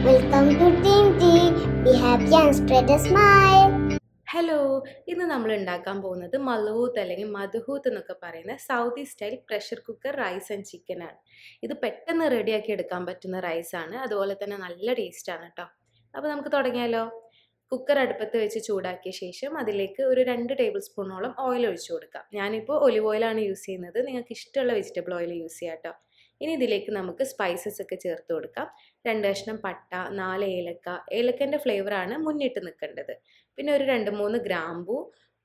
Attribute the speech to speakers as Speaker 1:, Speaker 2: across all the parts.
Speaker 1: Welcome to Team Tea. Be happy and spread a smile.
Speaker 2: Hello, ഇന്ന് നമ്മൾ ഉണ്ടാക്കാൻ പോകുന്നത് മൽവൂത്ത് അല്ലെങ്കിൽ മദ്ഹൂത്ത് എന്നൊക്കെ പറയുന്ന Saudi style pressure cooker rice and chicken ആണ്. ഇത് പെട്ടെന്ന് റെഡിയാക്കി എടുക്കാൻ പറ്റുന്ന റൈസാണ്, അതുപോലെ തന്നെ നല്ല ടേസ്റ്റാണ് കേട്ടോ. അപ്പോൾ നമുക്ക് തുടങ്ങിയാലോ. കുക്കർ അടുപ്പത്ത് വെച്ച് ചൂടാക്കിയ ശേഷം അതിലേക്ക് ഒരു 2 ടേബിൾ സ്പൂണോളം ഓയിൽ ഒഴിച്ചു കൊടുക്കാം. ഞാനിപ്പോൾ ഒലിവ് ഓയിലാണ് യൂസ് ചെയ്യുന്നത്, നിങ്ങൾക്ക് ഇഷ്ടമുള്ള വെജിറ്റബിൾ ഓയിൽ യൂസ് ചെയ്യാം കേട്ടോ. ഇനി ഇതിലേക്ക് നമുക്ക് സ്പൈസസ് ഒക്കെ ചേർത്ത് കൊടുക്കാം. 2 കഷ്ണം പട്ട, 4 ഏലക്ക, ഏലക്കൻ്റെ ഫ്ലേവറാണ് മുന്നിട്ട് നിൽക്കേണ്ടത്. പിന്നെ ഒരു 2-3 ഗ്രാമ്പൂ,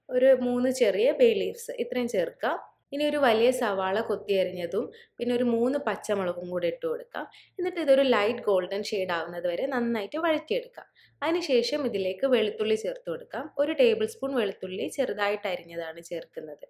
Speaker 2: ഒരു 3 ചെറിയ ബേ ലീവ്സ്, ഇത്രയും ചേർക്കാം. ഇനി ഒരു വലിയ സവാള കൊത്തിയരിഞ്ഞതും പിന്നെ ഒരു 3 പച്ചമുളകും കൂടി ഇട്ട് കൊടുക്കാം. എന്നിട്ട് ഇതൊരു ലൈറ്റ് ഗോൾഡൻ ഷെയ്ഡ് ആവുന്നത് വരെ നന്നായിട്ട് വഴറ്റിയെടുക്കാം. അതിനുശേഷം ഇതിലേക്ക് വെളുത്തുള്ളി ചേർത്ത് കൊടുക്കാം. 1 ടേബിൾ സ്പൂൺ വെളുത്തുള്ളി ചെറുതായിട്ട് അരിഞ്ഞതാണ് ചേർക്കുന്നത്.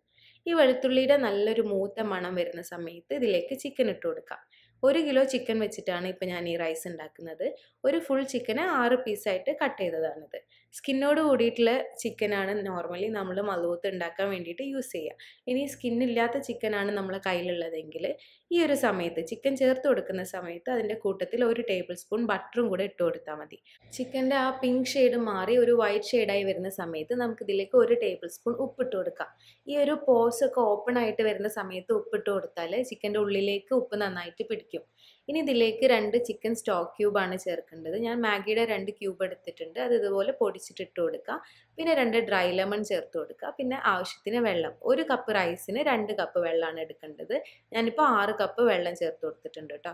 Speaker 2: ഈ വെളുത്തുള്ളിയുടെ നല്ലൊരു മൂത്ത മണം വരുന്ന സമയത്ത് ഇതിലേക്ക് ചിക്കൻ ഇട്ട് കൊടുക്കാം. 1 കിലോ ചിക്കൻ വെച്ചിട്ടാണ് ഇപ്പോൾ ഞാൻ ഈ റൈസ് ഉണ്ടാക്കുന്നത്. ഒരു ഫുൾ ചിക്കന് 6 പീസായിട്ട് കട്ട് ചെയ്തതാണിത്. സ്കിന്നോട് കൂടിയിട്ടുള്ള ചിക്കനാണ് നോർമലി നമ്മൾ മൽവൂത്ത് ഉണ്ടാക്കാൻ വേണ്ടിയിട്ട് യൂസ് ചെയ്യുക. ഇനി സ്കിന്നില്ലാത്ത ചിക്കനാണ് നമ്മളെ കയ്യിലുള്ളതെങ്കിൽ ഈ ഒരു സമയത്ത് ചിക്കൻ ചേർത്ത് കൊടുക്കുന്ന സമയത്ത് അതിൻ്റെ കൂട്ടത്തിൽ 1 ടേബിൾ സ്പൂൺ ബട്ടറും കൂടെ ഇട്ട് കൊടുത്താൽ മതി. ചിക്കൻ്റെ ആ പിങ്ക് ഷെയ്ഡ് മാറി ഒരു വൈറ്റ് ഷെയ്ഡായി വരുന്ന സമയത്ത് നമുക്കിതിലേക്ക് 1 ടേബിൾ സ്പൂൺ ഉപ്പിട്ട് കൊടുക്കാം. ഈ ഒരു പോസ് ഒക്കെ ഓപ്പൺ ആയിട്ട് വരുന്ന സമയത്ത് ഉപ്പിട്ട് കൊടുത്താൽ ചിക്കൻ്റെ ഉള്ളിലേക്ക് ഉപ്പ് നന്നായിട്ട് പിടിക്കും. ഇനി ഇതിലേക്ക് 2 ചിക്കൻ സ്റ്റോക്ക് ക്യൂബാണ് ചേർക്കേണ്ടത്. ഞാൻ മാഗിയുടെ 2 ക്യൂബ് എടുത്തിട്ടുണ്ട്, അത് ഇതുപോലെ പൊടിച്ചിട്ട് ഇട്ട് കൊടുക്കുക. പിന്നെ 2 ഡ്രൈ ലെമൺ ചേർത്ത് കൊടുക്കുക. പിന്നെ ആവശ്യത്തിന് വെള്ളം. 1 കപ്പ് റൈസിന് 2 കപ്പ് വെള്ളമാണ് എടുക്കേണ്ടത്. ഞാനിപ്പോൾ 6 കപ്പ് വെള്ളം ചേർത്ത് കൊടുത്തിട്ടുണ്ട് കേട്ടോ.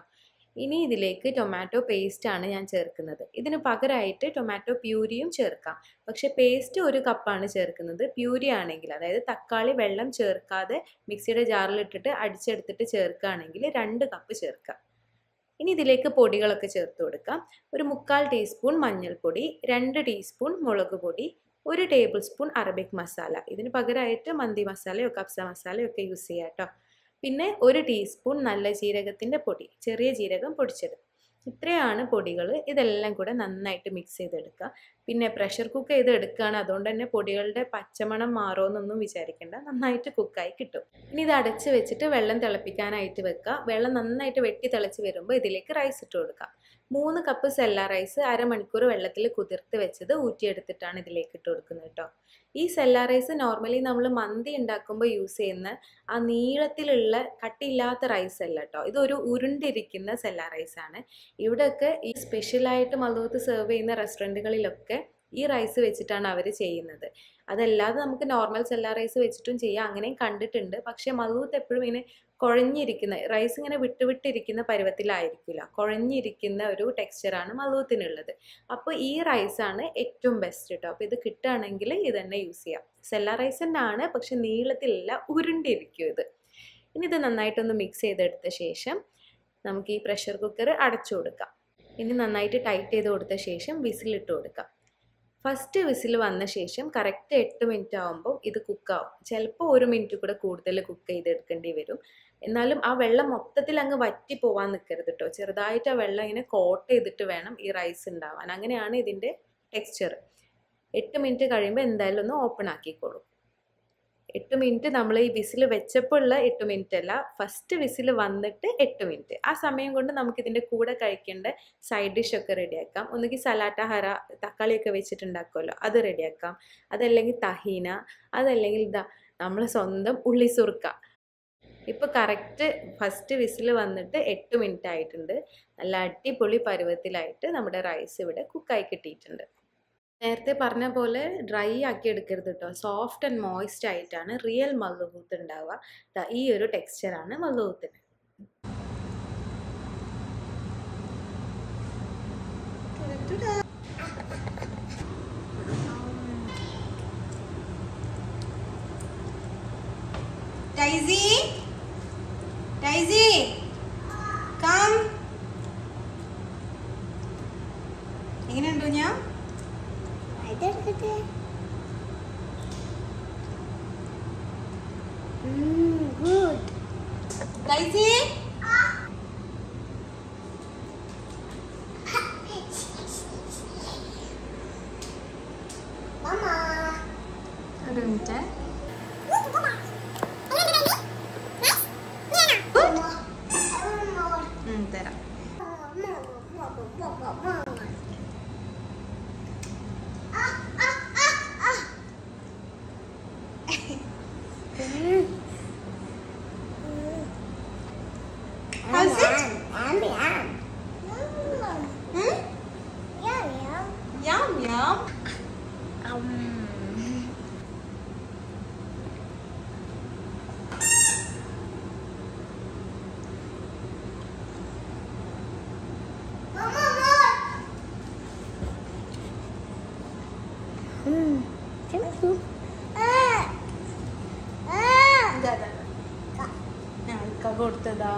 Speaker 2: ഇനി ഇതിലേക്ക് ടൊമാറ്റോ പേസ്റ്റാണ് ഞാൻ ചേർക്കുന്നത്. ഇതിന് പകരമായിട്ട് ടൊമാറ്റോ പ്യൂരിയും ചേർക്കാം. പക്ഷേ പേസ്റ്റ് 1 കപ്പാണ് ചേർക്കുന്നത്. പ്യൂരി ആണെങ്കിൽ, അതായത് തക്കാളി വെള്ളം ചേർക്കാതെ മിക്സിയുടെ ജാറിലിട്ടിട്ട് അടിച്ചെടുത്തിട്ട് ചേർക്കുകയാണെങ്കിൽ 2 കപ്പ് ചേർക്കാം. ഇനി ഇതിലേക്ക് പൊടികളൊക്കെ ചേർത്ത് കൊടുക്കാം. ഒരു 3/4 ടീസ്പൂൺ മഞ്ഞൾപ്പൊടി, 2 ടീസ്പൂൺ മുളക് പൊടി, 1 ടേബിൾ സ്പൂൺ അറബിക് മസാല. ഇതിന് പകരമായിട്ട് മന്തി മസാലയോ കബ്സ മസാലയോ ഒക്കെ യൂസ് ചെയ്യാം കേട്ടോ. പിന്നെ 1 ടീസ്പൂൺ നല്ല ജീരകത്തിൻ്റെ പൊടി, ചെറിയ ജീരകം പൊടിച്ചത്. ഇത്രയാണ് പൊടികൾ. ഇതെല്ലാം കൂടെ നന്നായിട്ട് മിക്സ് ചെയ്തെടുക്കുക. പിന്നെ പ്രഷർ കുക്ക് ചെയ്ത് എടുക്കുകയാണ്, അതുകൊണ്ട് തന്നെ പൊടികളുടെ പച്ചമണം മാറുമെന്നൊന്നും വിചാരിക്കേണ്ട, നന്നായിട്ട് കുക്കായി കിട്ടും. ഇനി ഇത് അടച്ച് വെച്ചിട്ട് വെള്ളം തിളപ്പിക്കാനായിട്ട് വെക്കുക. വെള്ളം നന്നായിട്ട് വെട്ടി തിളച്ച് വരുമ്പോൾ ഇതിലേക്ക് റൈസ് ഇട്ട് കൊടുക്കുക. 3 കപ്പ് സെല്ല റൈസ് അരമണിക്കൂർ വെള്ളത്തിൽ കുതിർത്ത് വെച്ചത് ഊറ്റിയെടുത്തിട്ടാണ് ഇതിലേക്ക് ഇട്ട് കൊടുക്കുന്നത് കേട്ടോ. ഈ സെല്ല റൈസ് നോർമലി നമ്മൾ മന്തി ഉണ്ടാക്കുമ്പോൾ യൂസ് ചെയ്യുന്ന ആ നീളത്തിലുള്ള കട്ടിയില്ലാത്ത റൈസ് അല്ല കേട്ടോ. ഇതൊരു ഉരുണ്ടിരിക്കുന്ന സെല്ല റൈസാണ്. ഇവിടെയൊക്കെ ഈ സ്പെഷ്യലായിട്ട് മൽവൂത്ത് സെർവ് ചെയ്യുന്ന റെസ്റ്റോറൻറ്റുകളിലൊക്കെ ഈ റൈസ് വെച്ചിട്ടാണ് അവർ ചെയ്യുന്നത്. അതല്ലാതെ നമുക്ക് നോർമൽ സെല്ല റൈസ് വെച്ചിട്ടും ചെയ്യാം, അങ്ങനെയും കണ്ടിട്ടുണ്ട്. പക്ഷേ മൽവൂത്ത് എപ്പോഴും ഇങ്ങനെ കുഴഞ്ഞിരിക്കുന്ന റൈസ് ഇങ്ങനെ വിട്ടുവിട്ടിരിക്കുന്ന പരുവത്തിലായിരിക്കില്ല, കുഴഞ്ഞിരിക്കുന്ന ഒരു ടെക്സ്ചറാണ് മൽവൂത്തിനുള്ളത്. അപ്പോൾ ഈ റൈസാണ് ഏറ്റവും ബെസ്റ്റ് കേട്ടോ. അപ്പോൾ ഇത് കിട്ടുകയാണെങ്കിൽ ഇത് തന്നെ യൂസ് ചെയ്യാം. സെല്ല റൈസ് തന്നെയാണ്, പക്ഷെ നീളത്തിലല്ല, ഉരുണ്ടിരിക്കും ഇത്. ഇനി ഇത് നന്നായിട്ടൊന്ന് മിക്സ് ചെയ്തെടുത്ത ശേഷം നമുക്ക് ഈ പ്രഷർ കുക്കർ അടച്ചു കൊടുക്കാം. ഇനി നന്നായിട്ട് ടൈറ്റ് ചെയ്ത് കൊടുത്ത ശേഷം വിസിലിട്ട് കൊടുക്കാം. ഫസ്റ്റ് വിസിൽ വന്ന ശേഷം കറക്റ്റ് 8 മിനിറ്റ് ആകുമ്പോൾ ഇത് കുക്കാവും. ചിലപ്പോൾ 1 മിനിറ്റ് കൂടെ കൂടുതൽ കുക്ക് ചെയ്തെടുക്കേണ്ടി വരും. എന്നാലും ആ വെള്ളം മൊത്തത്തിൽ അങ്ങ് വറ്റി പോവാൻ നിൽക്കരുത് കേട്ടോ. ചെറുതായിട്ട് ആ വെള്ളം ഇങ്ങനെ കോട്ട് ചെയ്തിട്ട് വേണം ഈ റൈസ് ഉണ്ടാവാൻ. അങ്ങനെയാണ് ഇതിൻ്റെ ടെക്സ്ചർ. 8 മിനിറ്റ് കഴിയുമ്പോൾ എന്തായാലും ഒന്ന് ഓപ്പൺ ആക്കിക്കോളും. 8 മിനിറ്റ് നമ്മൾ ഈ വിസിൽ വെച്ചപ്പോൾ ഉള്ള 8 മിനിറ്റ് അല്ല, ഫസ്റ്റ് വിസിൽ വന്നിട്ട് 8 മിനിറ്റ്. ആ സമയം കൊണ്ട് നമുക്കിതിൻ്റെ കൂടെ കഴിക്കേണ്ട സൈഡ് ഡിഷൊക്കെ റെഡിയാക്കാം. ഒന്നുകിൽ സലാട്ട ഹറ, തക്കാളിയൊക്കെ വെച്ചിട്ടുണ്ടാക്കുമല്ലോ, അത് റെഡിയാക്കാം. അതല്ലെങ്കിൽ തഹീന, അതല്ലെങ്കിൽ നമ്മൾ സ്വന്തം ഉള്ളി സുർക്ക. ഇപ്പോൾ കറക്റ്റ് ഫസ്റ്റ് വിസിൽ വന്നിട്ട് 8 മിനിറ്റ് ആയിട്ടുണ്ട്. നല്ല അടിപൊളി പരുവത്തിലായിട്ട് നമ്മുടെ റൈസ് ഇവിടെ കുക്കായി കിട്ടിയിട്ടുണ്ട്. നേരത്തെ പറഞ്ഞ പോലെ ഡ്രൈ ആക്കി എടുക്കരുത് കേട്ടോ. സോഫ്റ്റ് ആൻഡ് മോയിസ്റ്റ് ആയിട്ടാണ് റിയൽ മൽവൂത്ത് ഉണ്ടാവുക. ഈ ഒരു ടെക്സ്ചറാണ് മൽവൂത്തിന്. എങ്ങനെയുണ്ടോ ഞാൻ
Speaker 1: Good.
Speaker 2: Daisy?
Speaker 1: Mama.
Speaker 2: ഒരു മിനിറ്റ്. തരാം. കൊടുത്തതാ